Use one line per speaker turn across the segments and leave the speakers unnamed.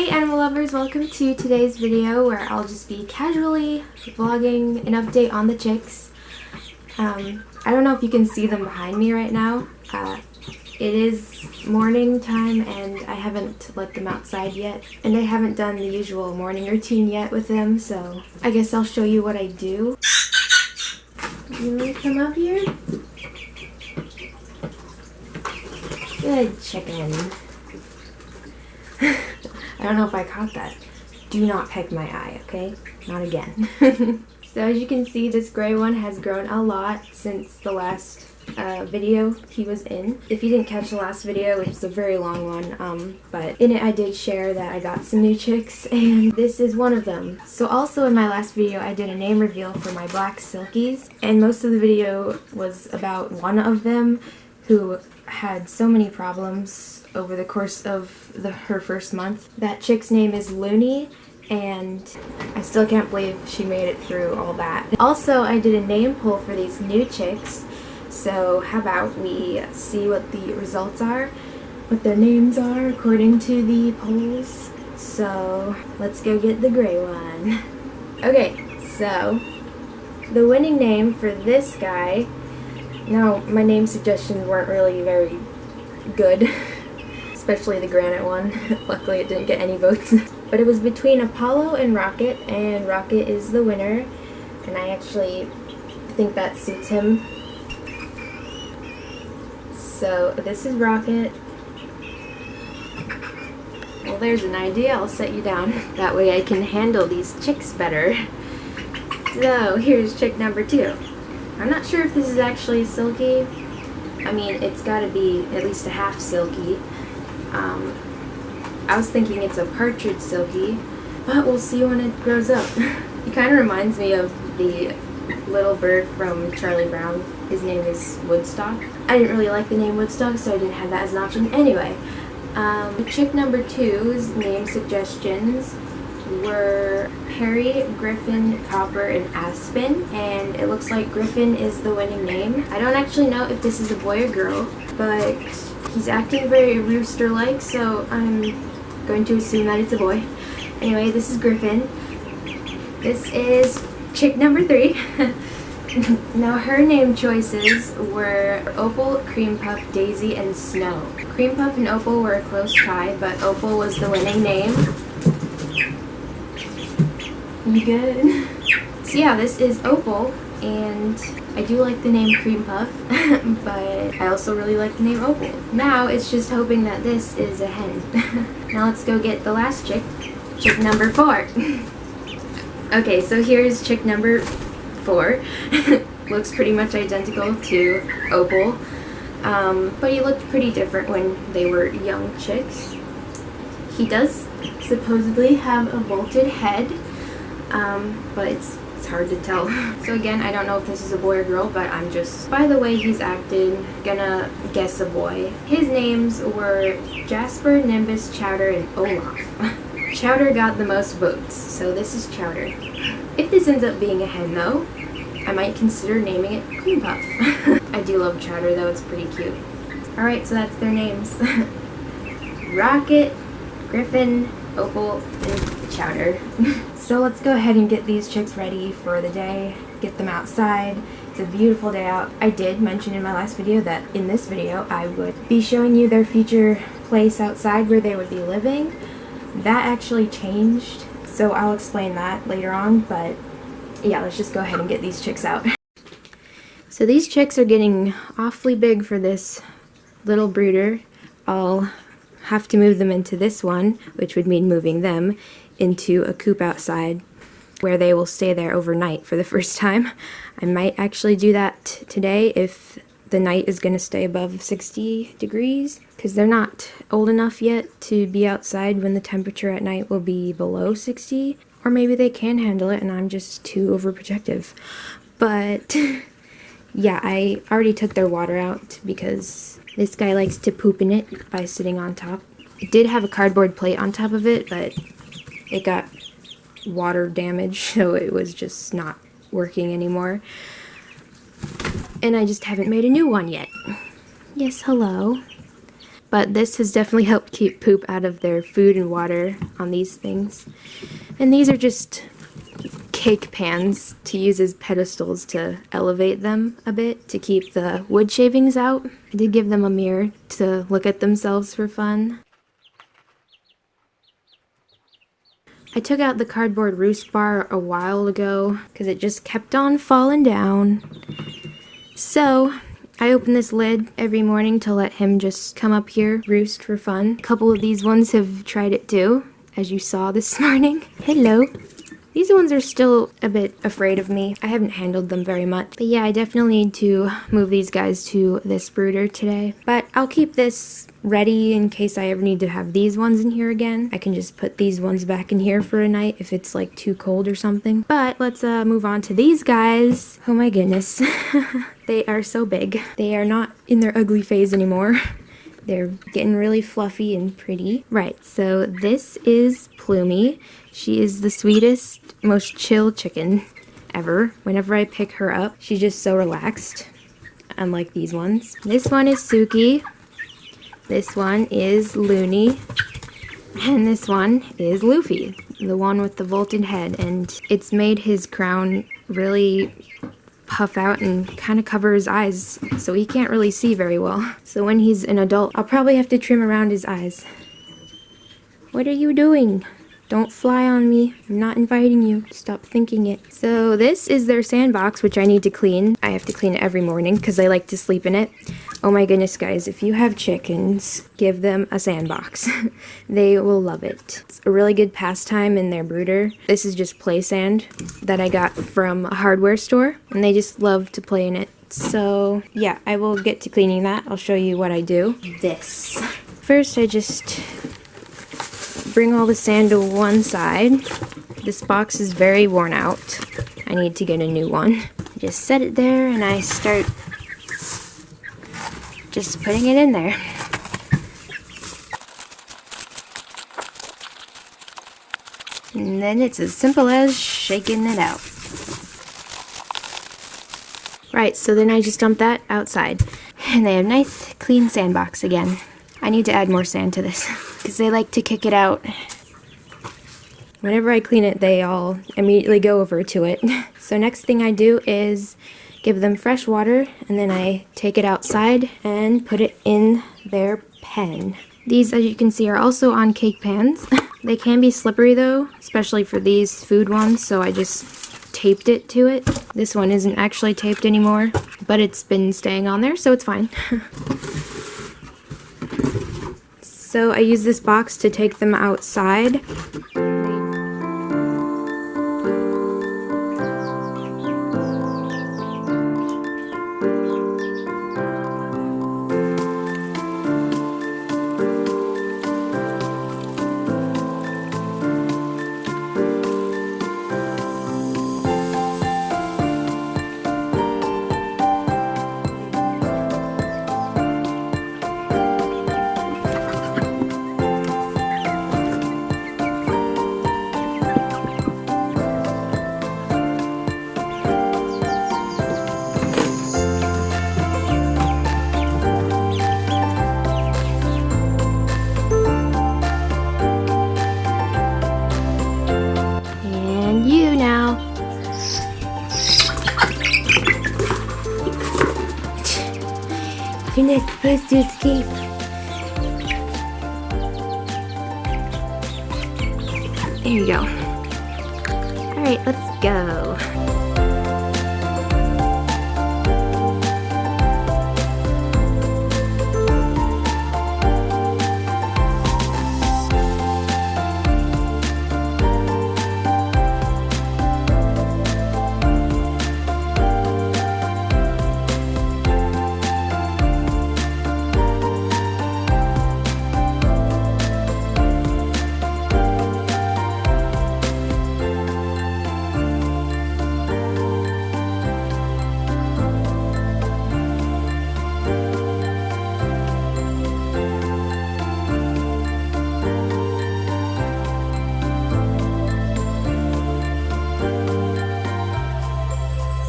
Hey animal lovers, welcome to today's video where I'll just be casually vlogging an update on the chicks. I don't know if you can see them behind me right now. It is morning time and I haven't let them outside yet. And I haven't done the usual morning routine yet with them, so I guess I'll show you what I do. You want to come up here? Good chicken. I don't know if I caught that. Do not peck my eye, okay? Not again. So as you can see, this gray one has grown a lot since the last video he was in. If you didn't catch the last video, which is a very long one, but in it I did share that I got some new chicks, and this is one of them. So also in my last video, I did a name reveal for my black silkies, and most of the video was about one of them who had so many problems over the course of her first month. That chick's name is Looney, and I still can't believe she made it through all that. Also, I did a name poll for these new chicks, so how about we see what the results are, what their names are according to the polls. So let's go get the gray one. Okay, so the winning name for this guy, now my name suggestions weren't really very good, especially the granite one. Luckily it didn't get any votes. But it was between Apollo and Rocket is the winner, and I actually think that suits him. So this is Rocket. Well, there's an idea. I'll set you down. That way I can handle these chicks better. So here's chick number 2. I'm not sure if this is actually silky. I mean, it's got to be at least a half silky. I was thinking it's a partridge silky, but we'll see when it grows up. He kind of reminds me of the little bird from Charlie Brown. His name is Woodstock. I didn't really like the name Woodstock, so I didn't have that as an option. Anyway, chick number 2's name suggestions were Harry, Griffin, Copper, and Aspen, and it looks like Griffin is the winning name. I don't actually know if this is a boy or girl, but he's acting very rooster-like, so I'm going to assume that it's a boy. Anyway, this is Griffin. This is chick number 3. Now her name choices were Opal, Cream Puff, Daisy, and Snow. Cream Puff and Opal were a close tie, but Opal was the winning name. You good? So yeah, this is Opal, and I do like the name Cream Puff, but I also really like the name Opal. Now it's just hoping that this is a hen. Now let's go get the last chick, chick number 4. Okay, so here's chick number 4. Looks pretty much identical to Opal, but he looked pretty different when they were young chicks. He does supposedly have a vaulted head, but it's hard to tell. So again, I don't know if this is a boy or girl, but I'm just, by the way he's acted, gonna guess a boy. His names were Jasper, Nimbus, Chowder, and Olaf. Chowder got the most votes, so this is Chowder. If this ends up being a hen though, I might consider naming it Cream Puff. I do love Chowder though, it's pretty cute. Alright, so that's their names. Rocket, Griffin, Opal, and Chowder. So let's go ahead and get these chicks ready for the day, get them outside. It's a beautiful day out. I did mention in my last video that in this video I would be showing you their future place outside where they would be living. That actually changed, so I'll explain that later on, but yeah, let's just go ahead and get these chicks out. So these chicks are getting awfully big for this little brooder. I'll have to move them into this one, which would mean moving them into a coop outside where they will stay there overnight for the first time. I might actually do that today if the night is going to stay above 60 degrees, because they're not old enough yet to be outside when the temperature at night will be below 60, or maybe they can handle it and I'm just too overprotective. But yeah, I already took their water out because this guy likes to poop in it by sitting on top. It did have a cardboard plate on top of it, but it got water damage, so it was just not working anymore. And I just haven't made a new one yet. Yes, hello. but this has definitely helped keep poop out of their food and water on these things. And these are just cake pans to use as pedestals to elevate them a bit to keep the wood shavings out. I did give them a mirror to look at themselves for fun. I took out the cardboard roost bar a while ago because it just kept on falling down. So I open this lid every morning to let him just come up here, roost for fun. A couple of these ones have tried it too, as you saw this morning. Hello. These ones are still a bit afraid of me. I haven't handled them very much. But yeah, I definitely need to move these guys to this brooder today. But I'll keep this ready in case I ever need to have these ones in here again. I can just put these ones back in here for a night if it's like too cold or something. But let's move on to these guys. Oh my goodness. They are so big. They are not in their ugly phase anymore. They're getting really fluffy and pretty. Right, so this is Plumie. She is the sweetest, most chill chicken ever. Whenever I pick her up, she's just so relaxed, unlike these ones. This one is Suki. This one is Looney. And this one is Luffy, the one with the vaulted head. And it's made his crown really puff out and kind of cover his eyes, so he can't really see very well. So when he's an adult, I'll probably have to trim around his eyes. What are you doing? Don't fly on me. I'm not inviting you. Stop thinking it. So this is their sandbox, which I need to clean. I have to clean it every morning because they like to sleep in it. Oh my goodness, guys, if you have chickens, give them a sandbox. They will love it. It's a really good pastime in their brooder. This is just play sand that I got from a hardware store, and they just love to play in it. So yeah, I will get to cleaning that. I'll show you what I do. This. First, I just bring all the sand to one side. This box is very worn out. I need to get a new one. Just set it there and I start just putting it in there. And then it's as simple as shaking it out. Right, so then I just dump that outside. And they have nice, clean sandbox again. I need to add more sand to this because they like to kick it out. Whenever I clean it, they all immediately go over to it. So next thing I do is give them fresh water, and then I take it outside and put it in their pen. These, as you can see, are also on cake pans. They can be slippery though, especially for these food ones, so I just taped it to it. This one isn't actually taped anymore, but it's been staying on there, so it's fine. So I use this box to take them outside. You're not supposed to escape. There you go. Alright, let's go.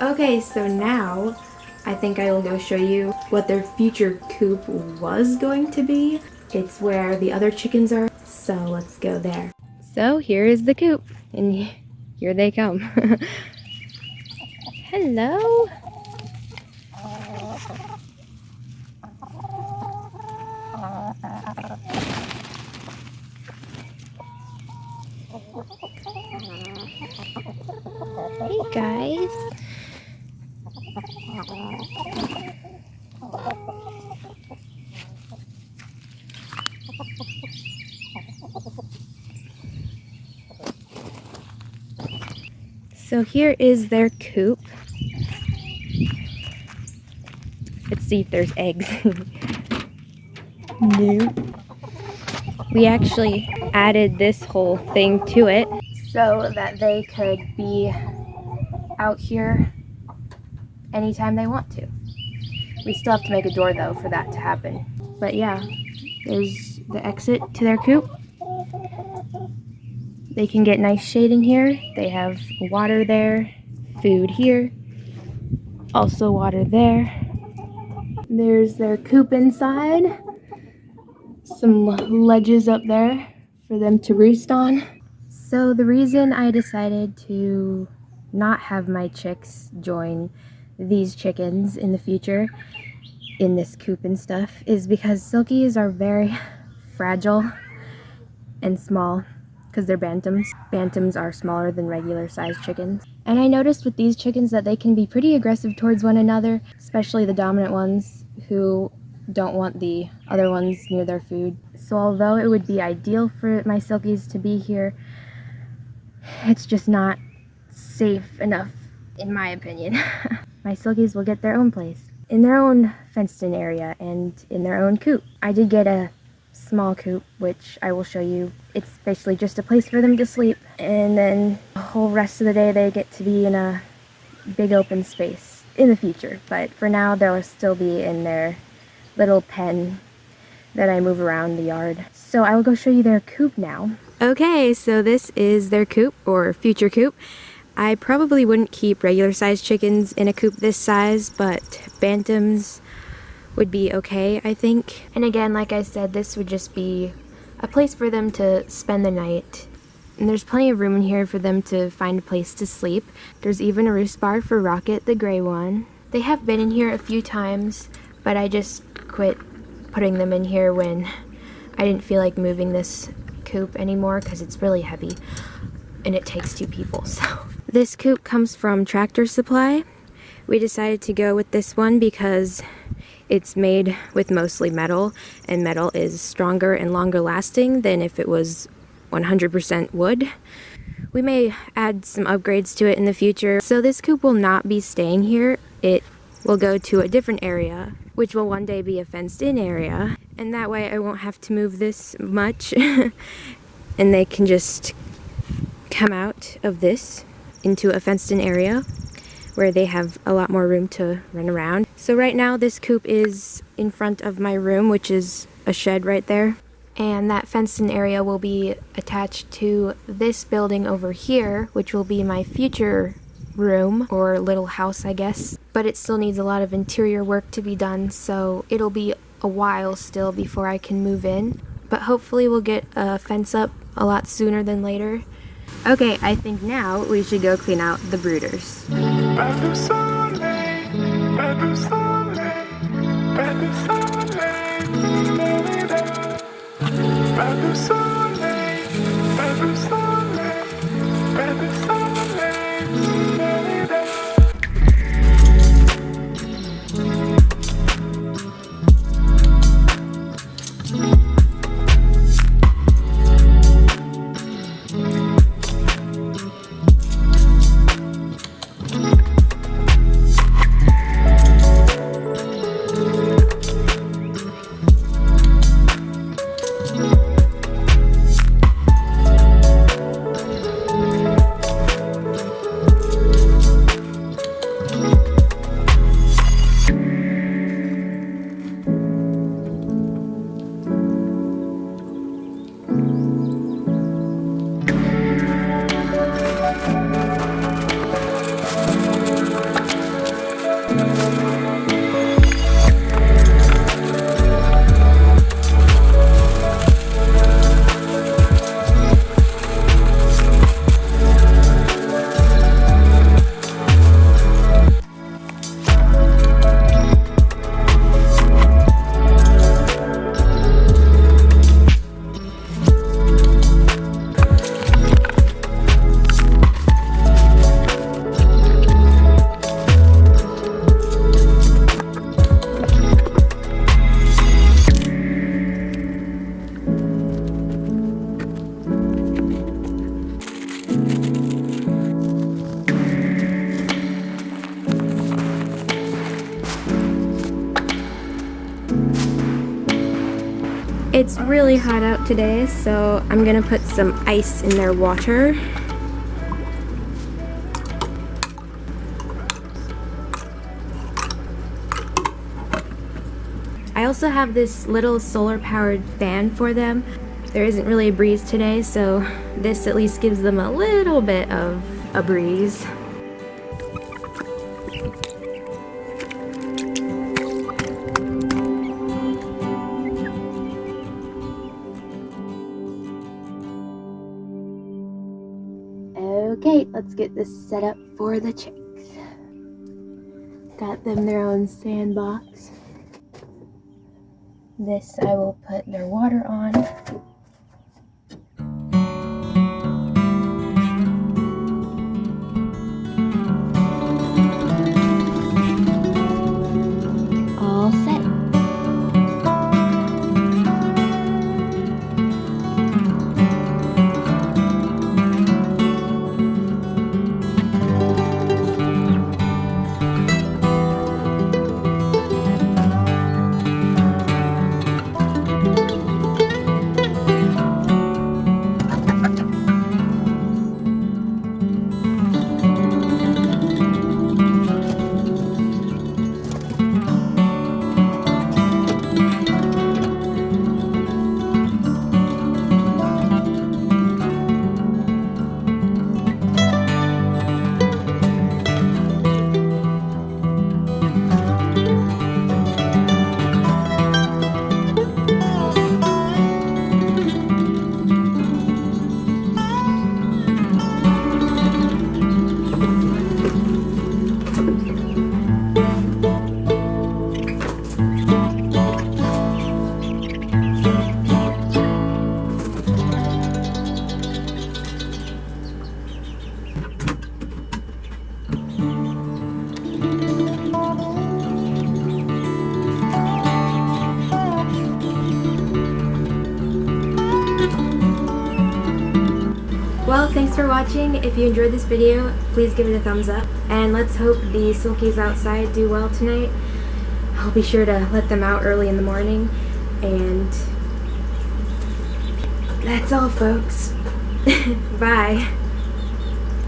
Okay, so now I think I will go show you what their future coop was going to be. It's where the other chickens are, so let's go there. So here is the coop, and here they come. Hello. Hey guys. So here is their coop. Let's see if there's eggs. No. We actually added this whole thing to it so that they could be out here anytime they want to. We still have to make a door though for that to happen. But yeah, there's the exit to their coop. They can get nice shade in here. They have water there, food here, also water there. There's their coop inside. Some ledges up there for them to roost on. So the reason I decided to not have my chicks join these chickens in the future in this coop and stuff is because silkies are very fragile and small because they're bantams. Bantams are smaller than regular sized chickens. And I noticed with these chickens that they can be pretty aggressive towards one another, especially the dominant ones who don't want the other ones near their food. So although it would be ideal for my silkies to be here, it's just not safe enough in my opinion. My silkies will get their own place in their own fenced in area and in their own coop. I did get a small coop, which I will show you. It's basically just a place for them to sleep, and then the whole rest of the day they get to be in a big open space in the future. But for now they'll still be in their little pen that I move around the yard. So I will go show you their coop now. Okay, so this is their coop, or future coop. I probably wouldn't keep regular sized chickens in a coop this size, but bantams would be okay, I think. And again, like I said, this would just be a place for them to spend the night. And there's plenty of room in here for them to find a place to sleep. There's even a roost bar for Rocket, the gray one. They have been in here a few times, but I just quit putting them in here when I didn't feel like moving this coop anymore because it's really heavy and it takes 2 people. So this coop comes from Tractor Supply. We decided to go with this one because it's made with mostly metal, and metal is stronger and longer lasting than if it was 100% wood. We may add some upgrades to it in the future. So this coop will not be staying here. It will go to a different area, which will one day be a fenced-in area, and that way I won't have to move this much and they can just come out of this into a fenced-in area where they have a lot more room to run around. So right now this coop is in front of my room, which is a shed right there, and that fenced-in area will be attached to this building over here, which will be my future room or little house, I guess. But it still needs a lot of interior work to be done, so it'll be a while still before I can move in. But hopefully we'll get a fence up a lot sooner than later. Okay, I think now we should go clean out the brooders. It's really hot out today, so I'm gonna put some ice in their water. I also have this little solar-powered fan for them. There isn't really a breeze today, so this at least gives them a little bit of a breeze. Okay, let's get this set up for the chicks. Got them their own sandbox. This I will put their water on. All set. Well, thanks for watching. If you enjoyed this video, please give it a thumbs up. And let's hope the Silkies outside do well tonight. I'll be sure to let them out early in the morning. And that's all, folks. Bye.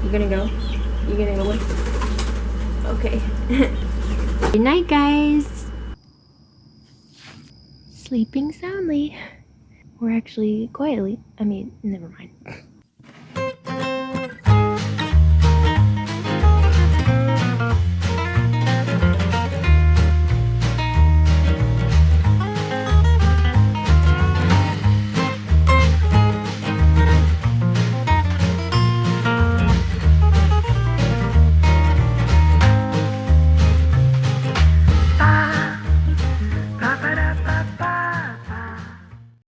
You gonna go? You gonna go? Okay. Good night, guys. Sleeping soundly. Or actually quietly. I mean, never mind.